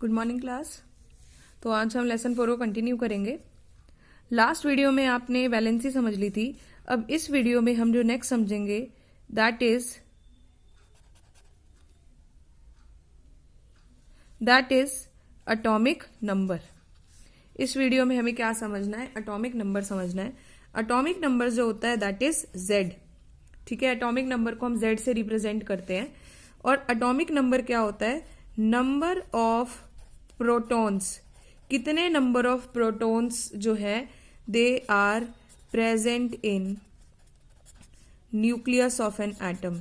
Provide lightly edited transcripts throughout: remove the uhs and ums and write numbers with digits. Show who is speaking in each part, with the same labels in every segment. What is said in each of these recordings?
Speaker 1: Good morning class. तो आज हम लेसन 4 को कंटिन्यू करेंगे। लास्ट वीडियो में आपने वैलेंसी समझ ली थी। अब इस वीडियो में हम जो नेक्स्ट समझेंगे दैट इज एटॉमिक नंबर। इस वीडियो में हमें क्या समझना है? एटॉमिक नंबर समझना है। एटॉमिक नंबर जो होता है दैट इज जेड। ठीक है, एटॉमिक नंबर को हम जेड से रिप्रेजेंट करते हैं। और एटॉमिक नंबर क्या होता है? Number of protons. कितने नंबर ऑफ प्रोटॉन्स जो है they are present in nucleus of an atom.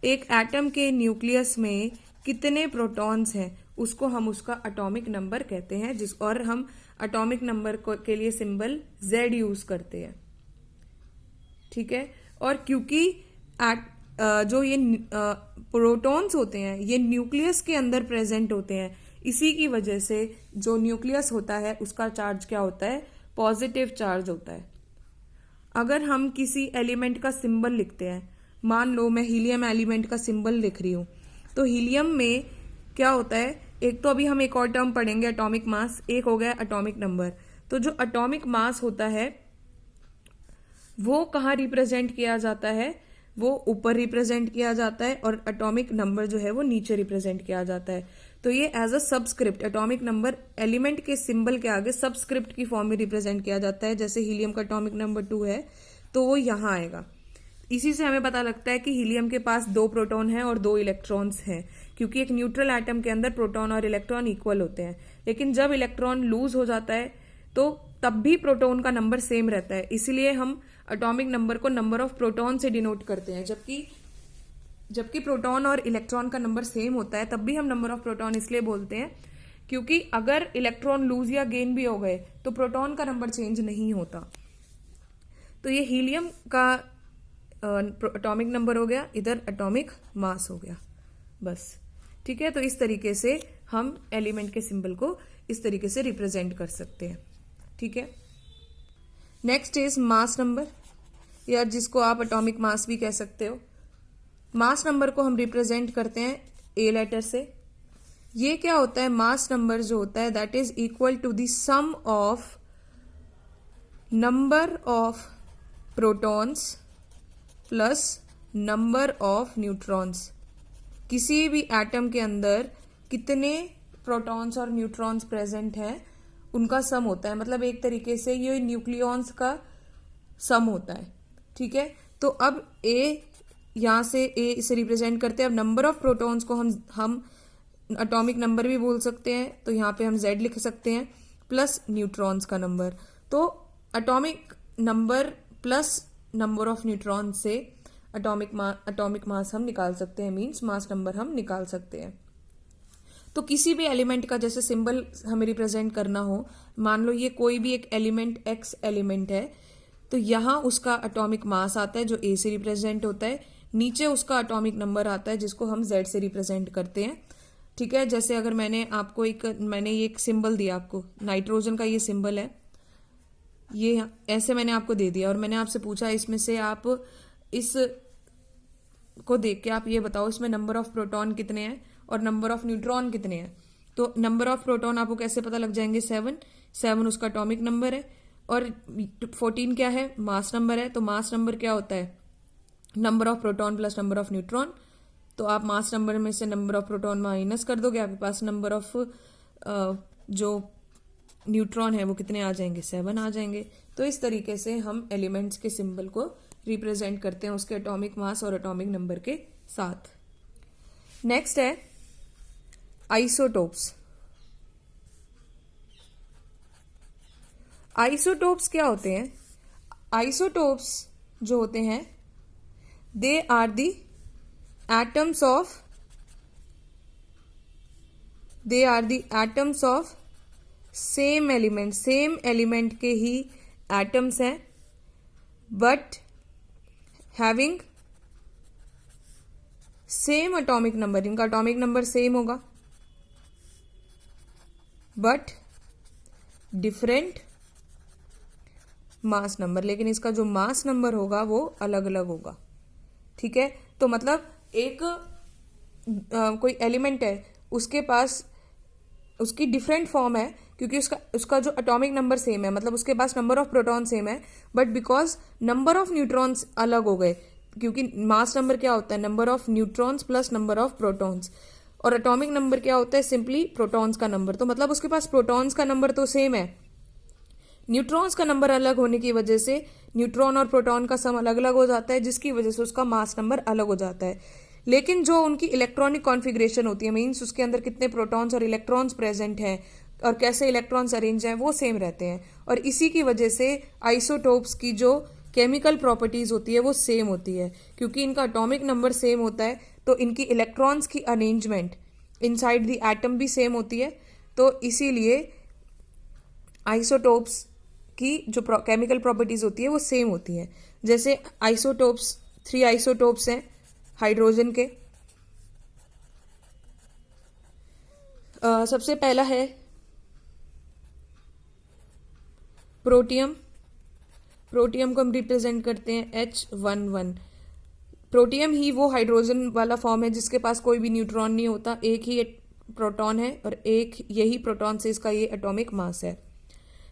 Speaker 1: एक एटम के न्यूक्लियस में कितने प्रोटॉन्स हैं उसको हम उसका एटॉमिक नंबर कहते हैं। और हम एटॉमिक नंबर के लिए सिंबल जेड यूज करते हैं। ठीक है, और क्योंकि जो ये प्रोटॉन्स होते हैं ये न्यूक्लियस के अंदर प्रेजेंट होते हैं, इसी की वजह से जो न्यूक्लियस होता है उसका चार्ज क्या होता है? पॉजिटिव चार्ज होता है। अगर हम किसी एलिमेंट का सिंबल लिखते हैं, मान लो मैं हीलियम एलिमेंट का सिंबल लिख रही हूं, तो हीलियम में क्या होता है? एक तो अभी हम एक और टर्म पढ़ेंगे एटॉमिक मास, एक हो गया एटॉमिक नंबर। तो जो एटॉमिक मास होता है वो कहाँ रिप्रेजेंट किया जाता है? वो ऊपर रिप्रेजेंट किया जाता है, और एटॉमिक नंबर जो है वो नीचे रिप्रेजेंट किया जाता है। तो ये as a subscript, atomic number element के सिंबल के आगे सबस्क्रिप्ट की फॉर्म में रिप्रेजेंट किया जाता है। जैसे हीलियम का एटॉमिक नंबर 2 है तो वो यहां आएगा। इसी से हमें पता लगता है कि हीलियम के पास 2 प्रोटॉन हैं और 2 इलेक्ट्रॉन्स हैं, क्योंकि एक न्यूट्रल एटम के अंदर प्रोटॉन और इलेक्ट्रॉन इक्वल होते हैं। लेकिन जब इलेक्ट्रॉन लूज हो जाता है तो तब भी प्रोटॉन का नंबर सेम रहता है, इसीलिए हम एटॉमिक नंबर को नंबर ऑफ प्रोटॉन से डिनोट करते हैं। जबकि प्रोटॉन और इलेक्ट्रॉन का नंबर सेम होता है तब भी हम नंबर ऑफ प्रोटॉन इसलिए बोलते हैं क्योंकि अगर इलेक्ट्रॉन लूज या गेन भी हो गए तो प्रोटॉन का नंबर चेंज नहीं होता। तो ये हीलियम का एटॉमिक नंबर हो गया, इधर एटॉमिक मास हो गया, बस। ठीक है, तो इस तरीके से हम एलिमेंट के सिंबल को इस तरीके से रिप्रेजेंट कर सकते हैं। ठीक है, नेक्स्ट इज मास नंबर, या जिसको आप एटॉमिक मास भी कह सकते हो। मास नंबर को हम रिप्रेजेंट करते हैं ए लेटर से। ये क्या होता है? मास नंबर जो होता है that is equal to the sum of number of protons plus number of neutrons. किसी भी एटम के अंदर कितने प्रोटॉन्स और न्यूट्रॉन्स प्रेजेंट हैं उनका सम होता है। मतलब एक तरीके से ये न्यूक्लियॉन्स का सम होता है। ठीक है, तो अब ए, यहां से ए इसे रिप्रेजेंट करते हैं। अब नंबर ऑफ प्रोटॉन्स को हम एटॉमिक नंबर भी बोल सकते हैं, तो यहाँ पे हम जेड लिख सकते हैं, प्लस न्यूट्रॉन्स का नंबर। तो atomic number plus number of neutron से एटॉमिक मास हम निकाल सकते हैं, मींस मास नंबर हम निकाल सकते हैं। तो किसी भी एलिमेंट का जैसे सिंबल हमें रिप्रेजेंट करना हो, मान लो ये कोई भी एक एलिमेंट एक्स एलिमेंट है, तो यहां उसका एटॉमिक मास आता है जो ए से रिप्रेजेंट होता है, नीचे उसका एटॉमिक नंबर आता है जिसको हम जेड से रिप्रेजेंट करते हैं। ठीक है, जैसे अगर मैंने ये एक सिंबल दिया आपको, नाइट्रोजन का ये सिंबल है, ये ऐसे मैंने आपको दे दिया और मैंने आपसे पूछा इसमें से आप इस को देख के आप ये बताओ इसमें नंबर ऑफ प्रोटॉन कितने हैं और नंबर ऑफ न्यूट्रॉन कितने हैं। तो नंबर ऑफ प्रोटॉन आपको कैसे पता लग जाएंगे? 7 उसका एटॉमिक नंबर है, और 14 क्या है? मास नंबर है। तो मास नंबर क्या होता है? Number of proton plus number of neutron. तो आप मास नंबर में से नंबर ऑफ प्रोटॉन माइनस कर दोगे, आपके पास नंबर ऑफ जो न्यूट्रॉन है वो कितने आ जाएंगे? 7 आ जाएंगे। तो इस तरीके से हम एलिमेंट्स के सिंबल को रिप्रेजेंट करते हैं उसके एटॉमिक मास और एटॉमिक नंबर के साथ। नेक्स्ट है आइसोटोप्स। आइसोटोप्स क्या होते हैं? आइसोटोप्स जो होते हैं they are the atoms of same element के ही एटम्स हैं, but having same atomic number. इनका एटॉमिक नंबर सेम होगा बट डिफरेंट मास नंबर, लेकिन इसका जो मास नंबर होगा वो अलग अलग होगा। ठीक है, तो मतलब एक कोई एलिमेंट है उसके पास उसकी डिफरेंट फॉर्म है क्योंकि उसका जो एटॉमिक नंबर सेम है, मतलब उसके पास नंबर ऑफ प्रोटॉन सेम है, but because number of neutrons अलग हो गए, क्योंकि मास नंबर क्या होता है, number of neutrons plus number of protons, और एटॉमिक नंबर क्या होता है, सिंपली प्रोटॉन्स का नंबर। तो मतलब उसके पास प्रोटॉन्स का नंबर तो सेम है, न्यूट्रॉन्स का नंबर अलग होने की वजह से न्यूट्रॉन और प्रोटॉन का सम अलग अलग हो जाता है, जिसकी वजह से उसका मास नंबर अलग हो जाता है। लेकिन जो उनकी इलेक्ट्रॉनिक कॉन्फ़िगरेशन होती है, मीन्स उसके अंदर कितने प्रोटॉन्स और इलेक्ट्रॉन्स प्रेजेंट हैं और कैसे इलेक्ट्रॉन्स अरेंज हैं, वो सेम रहते हैं। और इसी की वजह से आइसोटोप्स की जो केमिकल प्रॉपर्टीज होती है वो सेम होती है, क्योंकि इनका एटॉमिक नंबर सेम होता है तो इनकी इलेक्ट्रॉन्स की अरेंजमेंट इनसाइड द एटम भी सेम होती है। तो इसीलिए आइसोटोप्स की जो केमिकल प्रॉपर्टीज होती है वो सेम होती है। जैसे आइसोटोप्स, 3 आइसोटोप्स हैं हाइड्रोजन के। सबसे पहला है प्रोटियम। प्रोटियम को हम रिप्रेजेंट करते हैं H11। प्रोटियम ही वो हाइड्रोजन वाला फॉर्म है जिसके पास कोई भी न्यूट्रॉन नहीं होता, एक ही प्रोटॉन है और एक यही प्रोटॉन से इसका ये एटॉमिक मास है।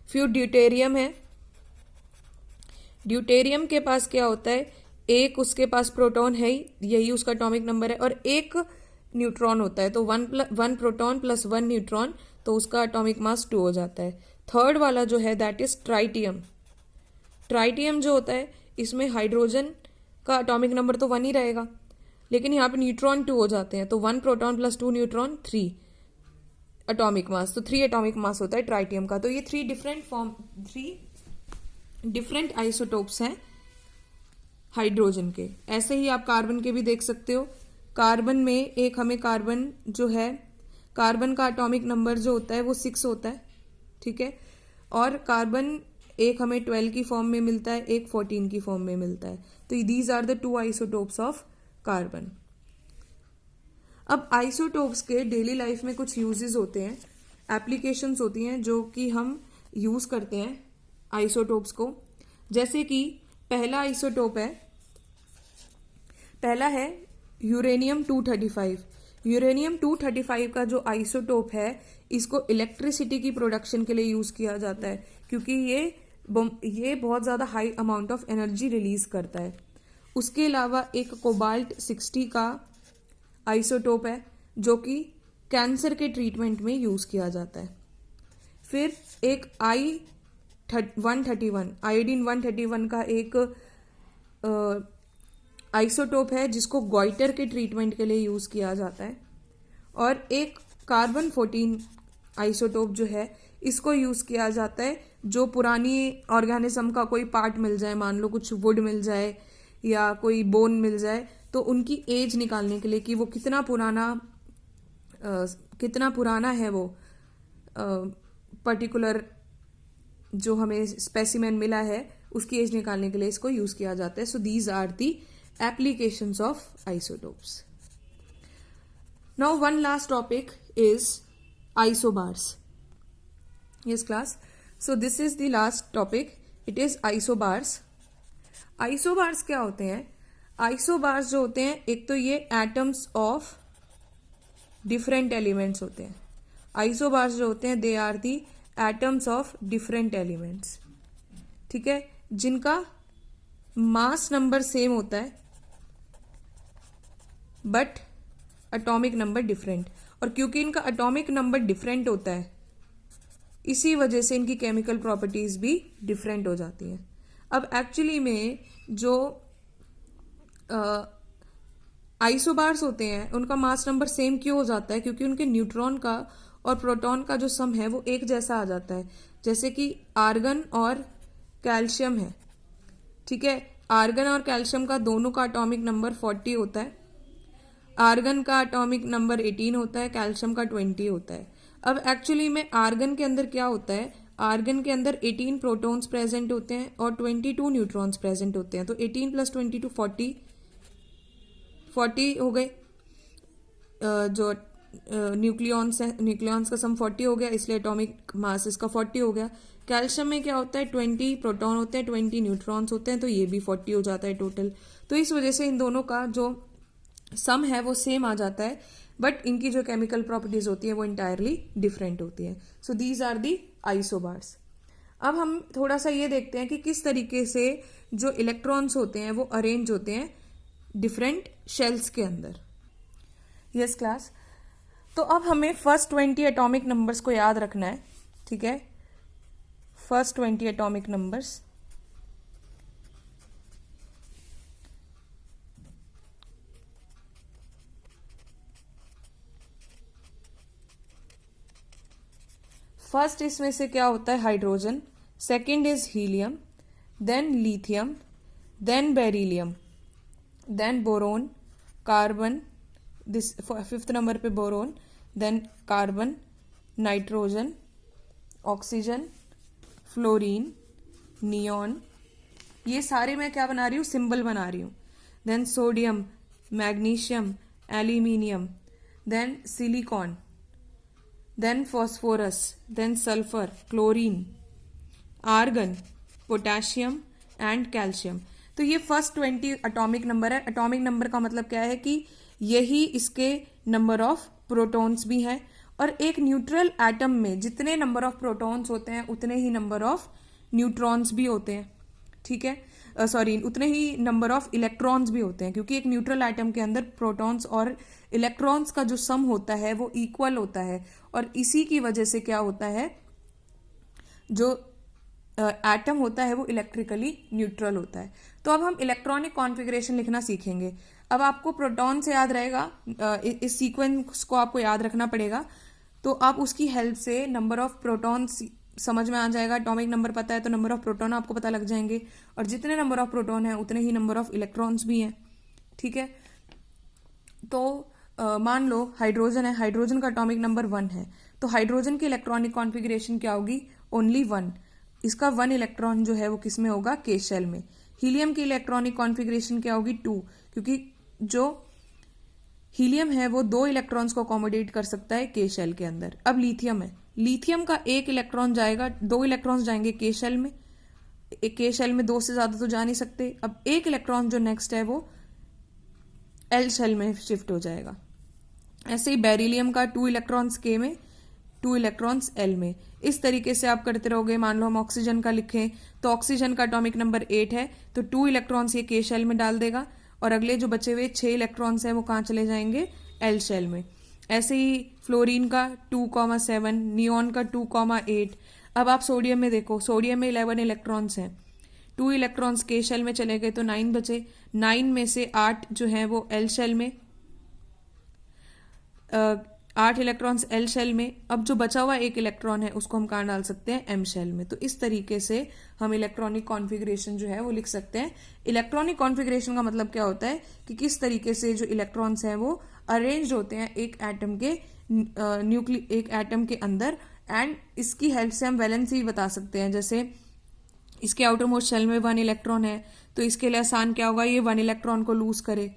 Speaker 1: फिर ड्यूटेरियम है। ड्यूटेरियम के पास क्या होता है, एक उसके पास प्रोटॉन है ही, यही उसका एटॉमिक नंबर है, और एक न्यूट्रॉन होता है, तो 1 प्रोटॉन प्लस 1 न्यूट्रॉन, तो उसका एटॉमिक मास 2 हो जाता है। थर्ड वाला जो है दैट इज ट्राइटियम। ट्राइटियम जो होता है इसमें हाइड्रोजन का एटॉमिक नंबर तो 1 ही रहेगा, लेकिन यहाँ पे न्यूट्रॉन 2 हो जाते हैं, तो 1 proton plus 2 neutron 3 atomic mass, तो 3 एटॉमिक मास होता है ट्राइटियम का। तो ये 3 डिफरेंट आइसोटोप्स हैं हाइड्रोजन के। ऐसे ही आप कार्बन के भी देख सकते हो। कार्बन में एक हमें कार्बन जो है, कार्बन का एटॉमिक नंबर जो होता है वो 6 होता है, ठीक है, और कार्बन एक हमें 12 की फॉर्म में मिलता है, एक 14 की फॉर्म में मिलता है। तो these are the 2 isotopes of carbon. अब आइसोटोप्स के डेली लाइफ में कुछ यूजेस होते हैं, एप्लीकेशंस होती हैं जो कि हम यूज करते हैं आइसोटोप्स को। जैसे कि पहला आइसोटोप है, पहला है यूरेनियम 235। यूरेनियम 235 का जो आइसोटोप है इसको इलेक्ट्रिसिटी की प्रोडक्शन के लिए यूज किया जाता है, क्योंकि ये बहुत ज्यादा high amount of energy release करता है। उसके अलावा एक कोबाल्ट 60 का आइसोटोप है जो कि कैंसर के ट्रीटमेंट में यूज किया जाता है। फिर एक I131 आयोडीन 131 का एक आइसोटोप है जिसको गॉइटर के ट्रीटमेंट के लिए यूज किया जाता है। और एक कार्बन 14 आइसोटोप जो है इसको यूज किया जाता है जो पुरानी ऑर्गेनिज्म का कोई पार्ट मिल जाए, मान लो कुछ वुड मिल जाए या कोई बोन मिल जाए, तो उनकी एज निकालने के लिए कि वो कितना पुराना है वो पर्टिकुलर जो हमें स्पेसिमेन मिला है उसकी एज निकालने के लिए इसको यूज किया जाता है। So these are the applications of isotopes. Now one last topic is isobars. Yes class, so this is the last topic, it is isobars. Isobars क्या होते हैं? आइसोबार्स जो होते हैं, एक तो ये एटम्स ऑफ डिफरेंट एलिमेंट्स होते हैं। आइसोबार्स जो होते हैं they are the atoms of different elements, ठीक है, जिनका मास नंबर सेम होता है बट एटॉमिक नंबर डिफरेंट। और क्योंकि इनका एटॉमिक नंबर डिफरेंट होता है इसी वजह से इनकी केमिकल प्रॉपर्टीज भी डिफरेंट हो जाती हैं। अब एक्चुअली में जो आइसोबार्स होते हैं उनका मास नंबर सेम क्यों हो जाता है? क्योंकि उनके न्यूट्रॉन का और प्रोटॉन का जो सम है वो एक जैसा आ जाता है। जैसे कि आर्गन और कैल्शियम है, ठीक है, आर्गन और कैल्शियम का दोनों का एटॉमिक नंबर 40 होता है। आर्गन का एटॉमिक नंबर 18 होता है, कैल्शियम का 20 होता है। अब एक्चुअली में आर्गन के अंदर क्या होता है, आर्गन के अंदर 18 प्रोटॉन्स प्रेजेंट होते हैं और 22 न्यूट्रॉन्स प्रेजेंट होते हैं। तो 18 प्लस 22 40 हो गए। जो न्यूक्लियॉन्स है, न्यूक्लियॉन्स का सम 40 हो गया, इसलिए एटॉमिक मास इसका 40 हो गया। कैल्शियम में क्या होता है, 20 प्रोटॉन होते हैं, 20 न्यूट्रॉन्स होते हैं, तो ये भी 40 हो जाता है टोटल। तो इस वजह से इन दोनों का जो सम है वो सेम आ जाता है। बट इनकी जो केमिकल प्रॉपर्टीज होती है वो इंटायरली डिफरेंट होती है. So these are the isobars. अब हम थोड़ा सा ये देखते हैं कि किस तरीके से जो इलेक्ट्रॉन्स होते हैं वो अरेंज होते हैं डिफरेंट शेल्स के अंदर. Yes class. तो अब हमें फर्स्ट 20 एटॉमिक नंबर्स को याद रखना है. ठीक है, फर्स्ट 20 एटॉमिक नंबर्स. फर्स्ट इसमें से क्या होता है? Hydrogen. Second is helium, then lithium, then beryllium, then boron, carbon. This fifth number पे boron, then carbon, nitrogen, oxygen, fluorine, neon. ये सारे मैं क्या बना रही हूँ? सिंबल बना रही हूँ. Then sodium, magnesium, aluminium, then silicon, then phosphorus, then sulfur, chlorine, argon, potassium and calcium. तो ये फर्स्ट 20 एटॉमिक नंबर है. एटॉमिक नंबर का मतलब क्या है कि यही इसके नंबर ऑफ प्रोटॉन्स भी हैं. और एक न्यूट्रल एटम में जितने नंबर ऑफ प्रोटॉन्स होते हैं उतने ही नंबर ऑफ न्यूट्रॉन्स भी होते हैं. ठीक है, सॉरी, उतने ही नंबर ऑफ इलेक्ट्रॉन्स भी होते हैं, क्योंकि एक न्यूट्रल एटम के अंदर प्रोटॉन्स और इलेक्ट्रॉन्स का जो सम होता है वो इक्वल होता है. और इसी की वजह से क्या होता है, जो एटम होता है वो इलेक्ट्रिकली न्यूट्रल होता है. तो अब हम इलेक्ट्रॉनिक कॉन्फ़िगरेशन लिखना सीखेंगे. अब आपको प्रोटॉन से याद रहेगा, इस सीक्वेंस को आपको याद रखना पड़ेगा. तो आप उसकी हेल्प से नंबर ऑफ प्रोटॉन्स समझ में आ जाएगा. एटॉमिक नंबर पता है तो नंबर ऑफ प्रोटॉन आपको पता लग जाएंगे, और जितने नंबर ऑफ प्रोटॉन है उतने ही नंबर ऑफ इलेक्ट्रॉन्स भी हैं. ठीक है, तो मान लो हाइड्रोजन है. हाइड्रोजन का एटॉमिक नंबर 1 है. तो हाइड्रोजन की इलेक्ट्रॉनिक कॉन्फ़िगरेशन क्या होगी? ओनली 1. इसका 1 इलेक्ट्रॉन जो है वो किस में होगा? के शेल में. हीलियम की इलेक्ट्रॉनिक कॉन्फ़िगरेशन क्या होगी? 2, क्योंकि जो हीलियम है वो 2 इलेक्ट्रॉन्स को अकोमोडेट कर सकता है के शेल के अंदर. अब लिथियम है. लिथियम का 1 इलेक्ट्रॉन जाएगा, 2 इलेक्ट्रॉन्स जाएंगे के शेल में. के शेल में 2 से ज्यादा तो जा नहीं सकते. अब 1 इलेक्ट्रॉन जो नेक्स्ट है वो एल शेल में शिफ्ट हो जाएगा. ऐसे ही बेरिलियम का 2 इलेक्ट्रॉन्स के में, 2 इलेक्ट्रॉन्स एल में. इस तरीके से आप करते रहोगे. मान लो हम ऑक्सीजन का लिखें तो ऑक्सीजन का एटॉमिक नंबर 8 है, तो 2 इलेक्ट्रॉन्स ये के शेल में डाल देगा, और अगले जो बचे हुए 6 इलेक्ट्रॉन्स हैं वो कहाँ चले जाएंगे? एल शेल में. ऐसे ही फ्लोरीन का 2,7, नियॉन का 2,8. अब आप सोडियम में देखो, सोडियम में 11 इलेक्ट्रॉन्स हैं. 2 इलेक्ट्रॉन्स के शेल में चले गए तो 9 बचे. 9 में से 8 जो है वो एल शेल में, 8 इलेक्ट्रॉन्स एल शेल में. अब जो बचा हुआ 1 इलेक्ट्रॉन है उसको हम कहाँ डाल सकते हैं? एम शेल में. तो इस तरीके से हम इलेक्ट्रॉनिक कॉन्फ़िगरेशन जो है वो लिख सकते हैं. इलेक्ट्रॉनिक कॉन्फ़िगरेशन का मतलब क्या होता है कि किस तरीके से जो इलेक्ट्रॉन्स हैं वो अरेंज होते हैं एक एटम के एक एटम के अंदर. एंड इसकी हेल्प से हम वैलेंसी भी बता सकते हैं. जैसे इसके आउटर मोस्ट शेल में 1 इलेक्ट्रॉन है, तो इसके लिए आसान क्या होगा? ये 1 इलेक्ट्रॉन को लूज करे.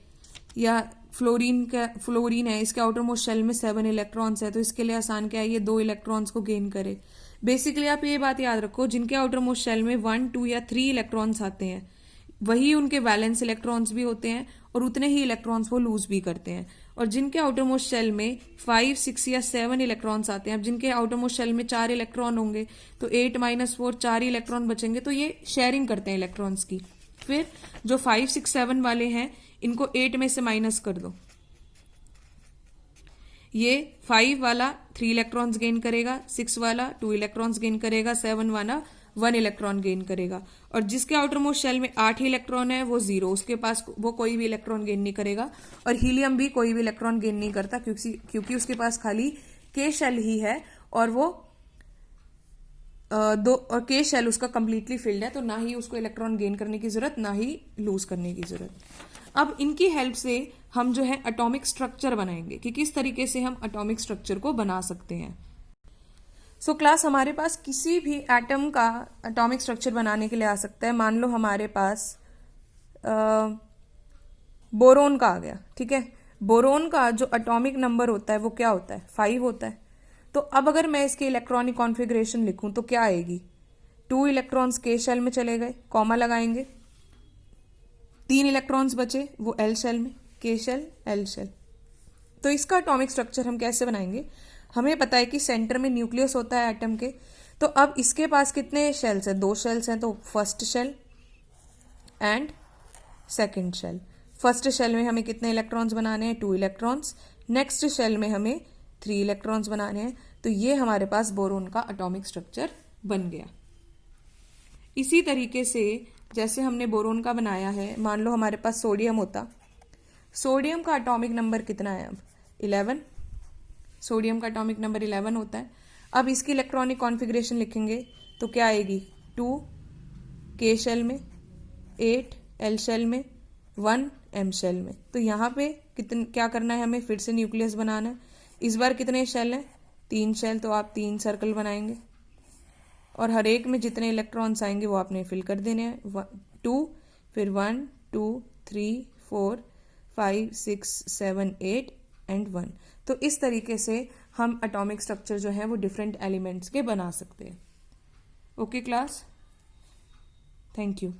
Speaker 1: या फ्लोरीन है, इसके आउटर मोस्ट शेल में 7 इलेक्ट्रॉन्स है, तो इसके लिए आसान क्या है? ये 2 इलेक्ट्रॉन्स को गेन करे. बेसिकली आप ये बात याद रखो, जिनके आउटर मोस्ट शेल में 1, 2 या 3 इलेक्ट्रॉन्स आते हैं वही उनके वैलेंस इलेक्ट्रॉन्स भी होते हैं, और उतने ही इलेक्ट्रॉन्स वो लूज भी करते हैं. और जिनके आउटर मोस्ट शेल में 5, 6 या 7 इलेक्ट्रॉन्स आते हैं, अब जिनके आउटर मोस्ट शेल में 4 इलेक्ट्रॉन होंगे तो 8 - 4, 4 ही इलेक्ट्रॉन बचेंगे, तो ये शेयरिंग करते हैं इलेक्ट्रॉन्स की. फिर जो 5, 6, 7 वाले हैं इनको 8 में से माइनस कर दो. ये 5 वाला 3 इलेक्ट्रॉन्स गेन करेगा, 6 वाला 2 इलेक्ट्रॉन्स गेन करेगा, 7 वाला 1 इलेक्ट्रॉन गेन करेगा. और जिसके आउटर मोस्ट शेल में 8 ही इलेक्ट्रॉन है वो 0, उसके पास वो कोई भी इलेक्ट्रॉन गेन नहीं करेगा. और हीलियम भी कोई भी इलेक्ट्रॉन गेन नहीं करता, क्योंकि उसके पास खाली के शेल ही है, और वो और के शेल उसका कंप्लीटली फिल्ड है, तो ना ही उसको इलेक्ट्रॉन गेन करने की जरूरत, ना ही लूज करने की जरूरत. अब इनकी हेल्प से हम जो है एटॉमिक स्ट्रक्चर बनाएंगे कि किस तरीके से हम एटॉमिक स्ट्रक्चर को बना सकते हैं. सो क्लास, हमारे पास किसी भी एटम का एटॉमिक स्ट्रक्चर बनाने के लिए आ सकता है. मान लो हमारे पास बोरोन का आ गया. ठीक है, बोरोन का जो एटॉमिक नंबर होता है वो क्या होता है? 5 होता है. तो अब अगर मैं इसके इलेक्ट्रॉनिक कॉन्फ़िगरेशन लिखूं तो क्या आएगी? 2 इलेक्ट्रॉन्स के शेल में चले गए, कॉमा लगाएंगे. 3 इलेक्ट्रॉन्स बचे वो एल शेल में, के शेल, एल शेल. तो इसका एटॉमिक स्ट्रक्चर हम कैसे बनाएंगे, हमें पता है कि सेंटर में न्यूक्लियस होता है एटम के। तो अब इसके पास कितने शेल्स हैं, 2 शेल्स हैं, तो first shell and second shell. First shell में हमें कितने इलेक्ट्रॉन्स बनाने हैं, 2 इलेक्ट्रॉन्स। नेक्स्ट शेल में हमें 3 इलेक्ट्रॉन्स बनाने हैं। तो ये हमारे पास बोरोन का एटॉमिक स्ट्रक्चर बन गया। इसी तरीके से जैसे हमने बोरोन का बनाया है, मान लो हमारे पास सोडियम होता, सोडियम का एटॉमिक नंबर कितना है अब, 11। सोडियम का एटॉमिक नंबर 11 होता है। अब इसकी इलेक्ट्रॉनिक कॉन्फ़िगरेशन लिखेंगे तो क्या आएगी, 2 के शेल में, 8 एल शेल में, 1 एम शेल में। तो यहाँ पे क्या करना है, हमें फिर से न्यूक्लियस बनाना है। इस बार कितने शेल हैं, 3 शेल, तो आप 3 सर्कल बनाएंगे और हर एक में जितने इलेक्ट्रॉन्स आएंगे वो आपने फिल कर देने हैं, 2, फिर 1 2 3 4 5 6 7 8 एंड 1। तो इस तरीके से हम एटॉमिक स्ट्रक्चर जो है वो डिफरेंट एलिमेंट्स के बना सकते हैं। Okay class, thank you.